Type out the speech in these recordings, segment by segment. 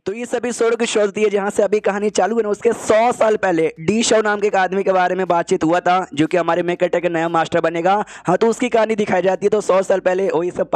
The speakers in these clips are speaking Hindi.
तो इस एपिसोड की शुरुआत होती है जहां से अभी कहानी चालू है ना, उसके 100 साल पहले डी शो नाम के एक आदमी के बारे में बातचीत हुआ था जो कि हमारे मेकअप का नया मास्टर बनेगा। हाँ, तो उसकी कहानी दिखाई जाती है। तो 100 साल पहले वही सब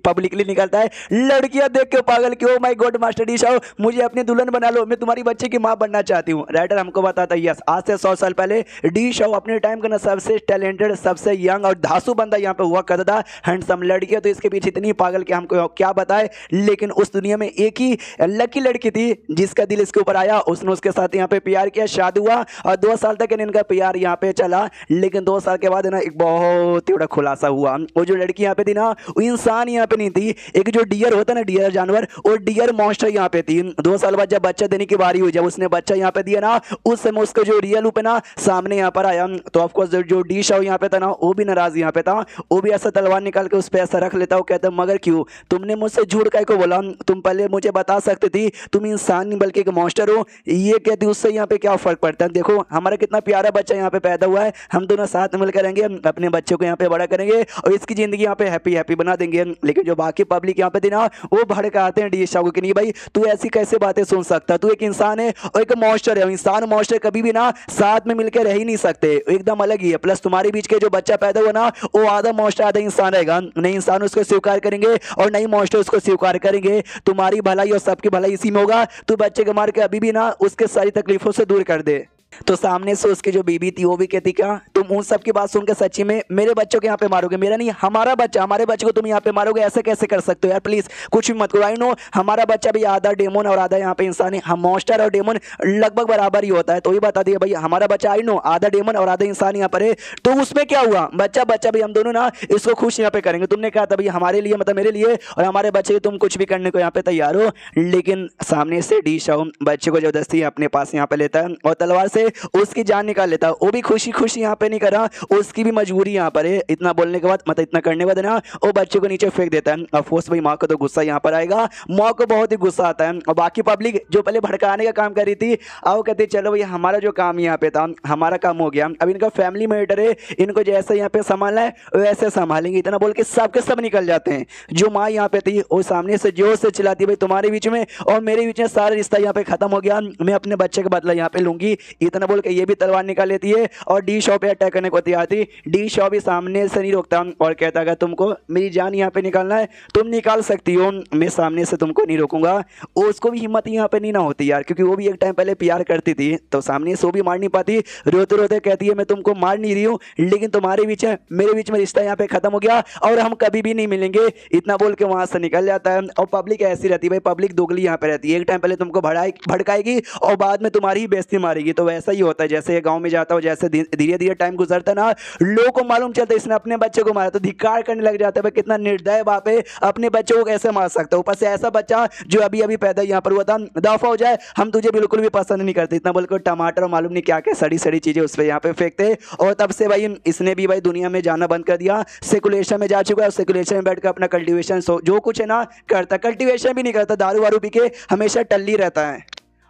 पब्लिकली निकलता है, लड़कियां देख के पागल क्यों, my God master D show मुझे अपनी दुल्हन बना लो, मैं तुम्हारी बच्चे की माँ बनना चाहती हूँ। राइटर हमको बताता है यस, आज से 100 साल पहले डी शो अपने टाइम का ना सबसे टैलेंटेड, सबसे यंग और धांसू बंदा यहाँ पे हुआ करता था। हैंडसम लड़कियां तो इसके पीछे इतनी पागल कि हमको क्या बताए। लेकिन उस दुनिया में एक ही लकी लड़की थी जिसका दिल इसके ऊपर आया, उसने उसके साथ यहाँ पे प्यार किया, शादी हुआ और 2 साल तक इनका प्यार यहाँ पे चला। लेकिन 2 साल के बाद ना एक बहुत ही बड़ा खुलासा हुआ। वो जो लड़की यहाँ पे थी ना, वो इंसान यहाँ पे नहीं थी, एक जो डियर होता ना, डियर जानवर, वो डियर मॉन्स्टर यहाँ पे थी। 2 साल बाद जब बच्चा देने की बारी हुई, जब उसने बच्चा यहाँ पे दिया ना, उस समय उसका जो रियल रूप है ना सामने यहाँ पर आया। तो ऑफकोर्स जो डी शो यहाँ पे था ना, वो भी नाराज यहाँ पे था। वो भी ऐसा तलवार निकाल के उस पे ऐसा रख लेता, वो कहता मगर क्यों तुमने मुझसे झूठ काहे को बोला, तुम पहले मुझे बता सकती थी तुम इंसान नहीं बल्कि एक मॉन्स्टर हो। ये कहती उससे यहाँ पे क्या फर्क पड़ता है। देखो हमारा कितना प्यारा बच्चा यहाँ पे पैदा हुआ है, हम दोनों साथ मिलकर रहेंगे, अपने बच्चों को यहाँ पे बड़ा करेंगे और इसकी जिंदगी यहाँ पे हैप्पी हैप्पी बना देंगे। लेकिन जो बाकी पब्लिक यहाँ पे थी ना, वो भड़काते हैं डी शो को कि नहीं भाई तू ऐसी कैसे बातें सुन सकता, तू एक इंसान है और एक मॉन्स्टर है। इंसान मॉन्स्टर कभी भी ना साथ में मिलकर रह ही नहीं सकते, एकदम अलग ही है। प्लस तुम्हारे बीच के जो बच्चा पैदा हुआ ना, वो आधा मॉन्स्टर आधा इंसान रहेगा। नहीं इंसान उसको स्वीकार करेंगे और नहीं मॉन्स्टर उसको स्वीकार करेंगे। तुम्हारी भलाई और सबकी भलाई इसी में होगा। तू बच्चे को मार के अभी भी ना उसके सारी तकलीफों से दूर कर दे। तो सामने से उसकी जो बीबी थी वो भी कहती क्या तुम उन सब की बात सुनकर सच्ची में मेरे बच्चों को यहाँ पे मारोगे, मेरा नहीं हमारा बच्चा, हमारे बच्चे को तुम यहाँ पे मारोगे, ऐसे कैसे कर सकते हो यार, प्लीज कुछ भी मत करो। आई नो हमारा बच्चा भी आधा डेमोन और आधा यहाँ पे इंसान है, हम मॉन्स्टर और डेमोन लगभग बराबर ही होता है। तो ये बता दिया भाई हमारा बच्चा आई नो आधा डेमोन और आधा इंसान यहाँ पर है। तो उसमें क्या हुआ, बच्चा बच्चा भी हम दोनों ना इसको खुश यहाँ पे करेंगे। तुमने कहा था भाई हमारे लिए मतलब मेरे लिए और हमारे बच्चे तुम कुछ भी करने को यहाँ पे तैयार हो। लेकिन सामने से डी शो बच्चे को जबरदस्ती अपने पास यहाँ पे लेता है और तलवार से उसकी जान निकाल लेता। वो भी खुशी खुशी यहाँ पे नहीं करा, उसकी भी मजबूरी यहाँ पर है। इतना बोलने के बाद मतलब इतना करने के बाद ना वो बच्चे को नीचे फेंक देता है। ऑफ कोर्स भाई माँ को तो गुस्सा यहाँ पर आएगा, माँ को बहुत ही गुस्सा आता है। और बाकी पब्लिक जो पहले भड़काने का काम कर रही थी, अब वो कहती चलो भाई हमारा जो काम यहाँ पे था हमारा काम हो गया, अब इनका फैमिली मैटर है, इनको जैसे यहाँ पे संभालना है वैसे संभालेंगे। इतना बोल के सब के सब निकल जाते हैं। जो माँ यहाँ पे थी वो सामने से जोर से चिल्लाती भाई तुम्हारे बीच में और मेरे बीच में सारा रिश्ता यहाँ पे खत्म हो गया, मैं अपने बच्चे का बदला यहाँ पे लूंगी। इतना बोल के ये भी तलवार निकाल लेती है और डी शो पे अटैक करने को तैयार थी। डी शो भी सामने से नहीं रोकता और कहता अगर तुमको मेरी जान यहाँ पे निकालना है तुम निकाल सकती हो, मैं सामने से तुमको नहीं रोकूंगा। उसको भी हिम्मत यहाँ पे नहीं ना होती यार, क्योंकि वो भी एक टाइम पहले प्यार करती थी, तो सामने से वो भी मार नहीं पाती। रोते रोते कहती है मैं तुमको मार नहीं रही हूँ, लेकिन तुम्हारे बीच मेरे बीच में रिश्ता यहाँ पे खत्म हो गया और हम कभी भी नहीं मिलेंगे। इतना बोल के वहां से निकल जाता है। और पब्लिक ऐसी रहती है भाई, पब्लिक दोगली यहाँ पे रहती है, एक टाइम पहले तुमको भड़काएगी और बाद में तुम्हारी ही बेइज्जती मारेगी। तो वैसा ही होता है, जैसे गाँव में जाता हो, जैसे धीरे धीरे टाइम गुजरता ना, लोगों को मालूम चलता है इसने अपने बच्चे को मारा, तो धिक्कार करने लग जाता है भाई कितना निर्दय बाप है, अपने बच्चों को कैसे मार सकता है। ऊपर से ऐसा बच्चा जो अभी अभी पैदा यहाँ पर हुआ था, दफा हो जाए, हम तुझे बिल्कुल भी पसंद नहीं करते। इतना बोलकर टमाटर और मालूम नहीं क्या क्या सड़ी सड़ी चीजें उस पर यहाँ पे फेंकते। और तब से भाई इसने भी भाई दुनिया में जाना बंद कर दिया, सेकुलेशन में जा चुका है। सेकुलेशन में बैठकर अपना कल्टीवेशन जो कुछ है ना करता, कल्टीवेशन भी नहीं करता, दारू वारू पी के हमेशा टल्ली रहता है।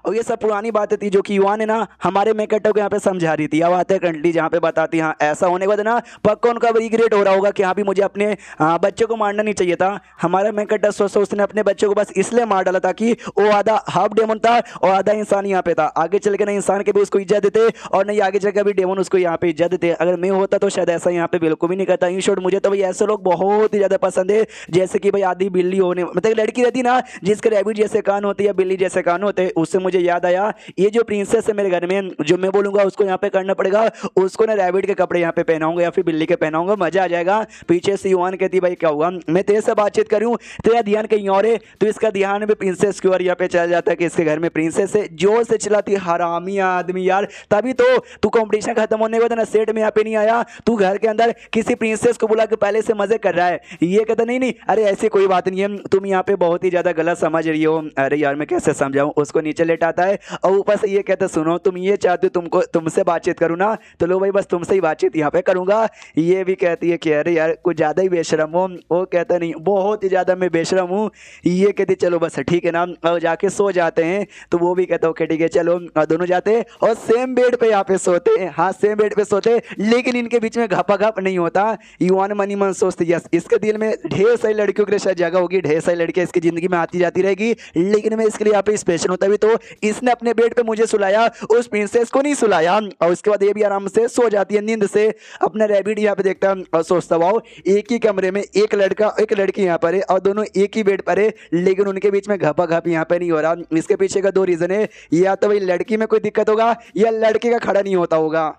और ये सब पुरानी बातें थी जो कि युवा ने ना हमारे मेकअप को यहाँ पे समझा रही थी। अब आते हैं कंट्री जहाँ पे बताती हाँ ऐसा होने के बाद ना पक्का उनका रिग्रेट हो रहा होगा कि हाँ भी मुझे अपने बच्चे को मारना नहीं चाहिए था। हमारा मेकअप सोचता उसने अपने बच्चे को बस इसलिए मार डाला था कि वो आधा हाफ डेमन था और आधा इंसान यहाँ पे था। आगे चल के ना इंसान के भी उसको इज्जत देते और नहीं आगे चल के भी डेमन उसको यहाँ पे इज्जत देते। अगर मैं होता तो शायद ऐसा यहाँ पे बिल्कुल भी नहीं करता। इन शॉर्ट मुझे तो भाई ऐसे लोग बहुत ही ज़्यादा पसंद है, जैसे कि भाई आधी बिल्ली होने मतलब लड़की रहती ना जिसके रैबिट जैसे कान होते या बिल्ली जैसे कान होते। उससे मुझे याद आया ये जो प्रिंसेस है मेरे घर में, जो मैं बोलूंगा उसको यहाँ पे करना पड़ेगा, उसको ना रैबिट के कपड़े यहाँ पे पहनाऊंगा या फिर बिल्ली के पहनाऊंगा, मजा आ जाएगा। पीछे से युवान कहती भाई क्या हुआ, मैं तेरे से बातचीत करूँ, तेरा ध्यान कहीं और है, तो इसका ध्यान भी प्रिंसेस की ओर यहाँ पे चल जाता है कि इसके घर में प्रिंसेस है। जोर से चिल्लाती हरामी आदमी यार, तभी तो तू कॉम्पिटिशन खत्म होने के बाद ना सेट में यहाँ पे नहीं आया, तू घर के अंदर किसी प्रिंसेस को बुला के पहले से मजे कर रहा है। ये कहता नहीं नहीं अरे ऐसी कोई बात नहीं है, तुम यहाँ पे बहुत ही ज्यादा गलत समझ रही हो। अरे यार मैं कैसे समझाऊं, उसको नीचे लेटा बेट आता है और ऊपर से ये कहते सुनो तुम ये चाहते हो तुमको तुमसे बातचीत करूँ ना, तो लो भाई बस तुमसे ही बातचीत यहाँ पे करूँगा। ये भी कहती है कि अरे यार कुछ ज़्यादा ही बेशरम हो। वो कहता नहीं बहुत ही ज़्यादा मैं बेशरम हूँ। ये कहती चलो बस ठीक है ना, और जाके सो जाते हैं। तो वो भी कहता ओके ठीक है चलो, और दोनों जाते हैं और सेम बेड पे यहाँ पे सोते हैं। हाँ सेम बेड पे सोते हैं, लेकिन इनके बीच में घपाघप नहीं होता। युवान मनी मन सोचते यस इसके दिल में ढेर सारी लड़कियों के लिए शायद जगह होगी, ढेर सारी लड़कियां इसकी जिंदगी में आती जाती रहेगी, लेकिन मैं इसके लिए यहाँ पे स्पेशल होता भी। तो इसने अपने बेड पे मुझे सुलाया, उस प्रिंसेस को नहीं सुलाया। और उसके बाद ये भी आराम से सो जाती है नींद से। अपना रैबिट यहाँ पे देखता है और सोचता वाओ एक ही कमरे में एक लड़का एक लड़की यहाँ पर है और दोनों एक ही बेड पर है, लेकिन उनके बीच में घपाघप यहाँ पे नहीं हो रहा। इसके पीछे का दो रीजन है, या तो भाई लड़की में कोई दिक्कत होगा या लड़के का खड़ा नहीं होता होगा।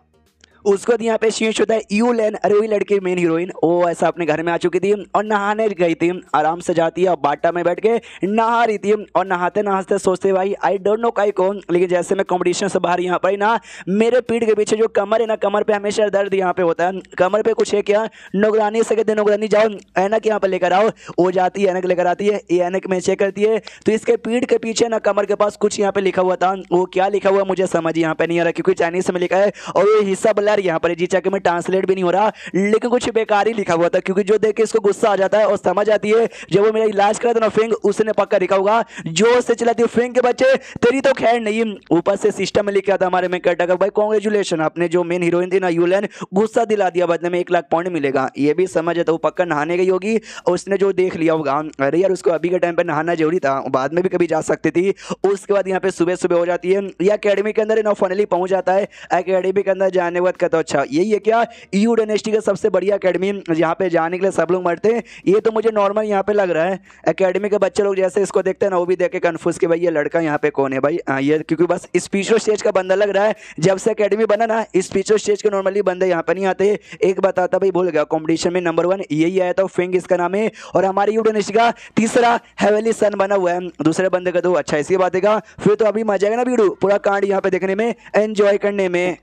उसको यहाँ पे शीश होता है यूलेन, अरे वही लड़की मेन हीरोइन, वो ऐसा अपने घर में आ चुकी थी और नहाने गई थी। आराम से जाती है और बाटा में बैठ के नहा रही थी और नहाते नहाते सोचते भाई आई डोंट नो काई कौन, लेकिन जैसे मैं कंपटीशन से बाहर यहाँ पर ना मेरे पीठ के पीछे जो कमर है ना, कमर पे हमेशा दर्द यहाँ पे होता है। कमर पे कुछ है क्या, नौकरानी से कहते नौकरानी जाओ ऐनक यहाँ पर लेकर आओ। वो जाती है ऐनक लेकर आती है, ये ऐनक में चेक करती है तो इसके पीठ के पीछे ना कमर के पास कुछ यहाँ पे लिखा हुआ था। वो क्या लिखा हुआ मुझे समझ यहाँ पे नहीं आ रहा, क्योंकि चाइनीज में लिखा है और ये हिस्सा ब्लर यहाँ पर जी चाके में ट्रांसलेट भी नहीं हो रहा, लेकिन कुछ बेकार ही लिखा हुआ था। क्योंकि जो देख के इसको गुस्सा आ जाता है और समझ आती है जब वो मेरा इलाज करा था ना फिंग, उसने पक्का लिखा होगा जोर से चिल्लाती है फिंग के बच्चे तेरी तो खैर नहीं। ऊपर से सिस्टम में लिखा था हमारे में कटका भाई कांग्रेचुलेशन आपने जो मेन हीरोइन थी ना यूलेन गुस्सा दिला दिया, बदले में 1 लाख पॉइंट मिलेगा। ये भी समझ है तो वो पक्का नहाने गई होगी और उसने जो देख लिया होगा अरे यार उसको अभी के टाइम पे नहाना जरूरी था, बाद में भी कभी जा सकती थी। उसके बाद यहाँ पे सुबह सुबह हो जाती है, ये अकेडमी के अंदर ना फाइनली पहुंच जाता है। अकेडमी के अंदर जाने के बाद कहता अच्छा यही है क्या यू डायनेस्टी का सबसे बढ़िया अकेडमी जहाँ पे जाने के लिए सब लोग मरते हैं, ये तो मुझे नॉर्मल यहाँ पे लग रहा है। अकेडमी के बच्चे लोग जैसे इसको देखते हैं ना वो भी देख के कन्फ्यूज कि भाई ये लड़का यहाँ पे कौन है भाई। ये क्योंकि बस स्पीचो स्टेज का बंदा लग रहा है। जब से अकेडमी बना ना स्पीचो स्टेज के नॉर्मली बंदे यहाँ पे नहीं आते। एक बताता भाई भूल गया कॉम्पिटिशन में नंबर 1 यही आया था, फिंग इसका नाम है, और हमारे यू डायनेस्टी का तीसरा हेवनली सन बना हुआ है। दूसरे बंदे का तो अच्छा इसकी बात है, फिर तो अभी मजा आएगा ना वीडियो पूरा कांड यहाँ पे देखने में, एंजॉय करने में।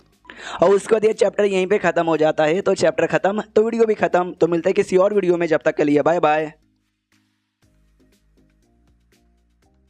और उसके बाद ये चैप्टर यहीं पे खत्म हो जाता है। तो चैप्टर खत्म तो वीडियो भी खत्म। तो मिलते हैं किसी और वीडियो में, जब तक के लिए बाय बाय।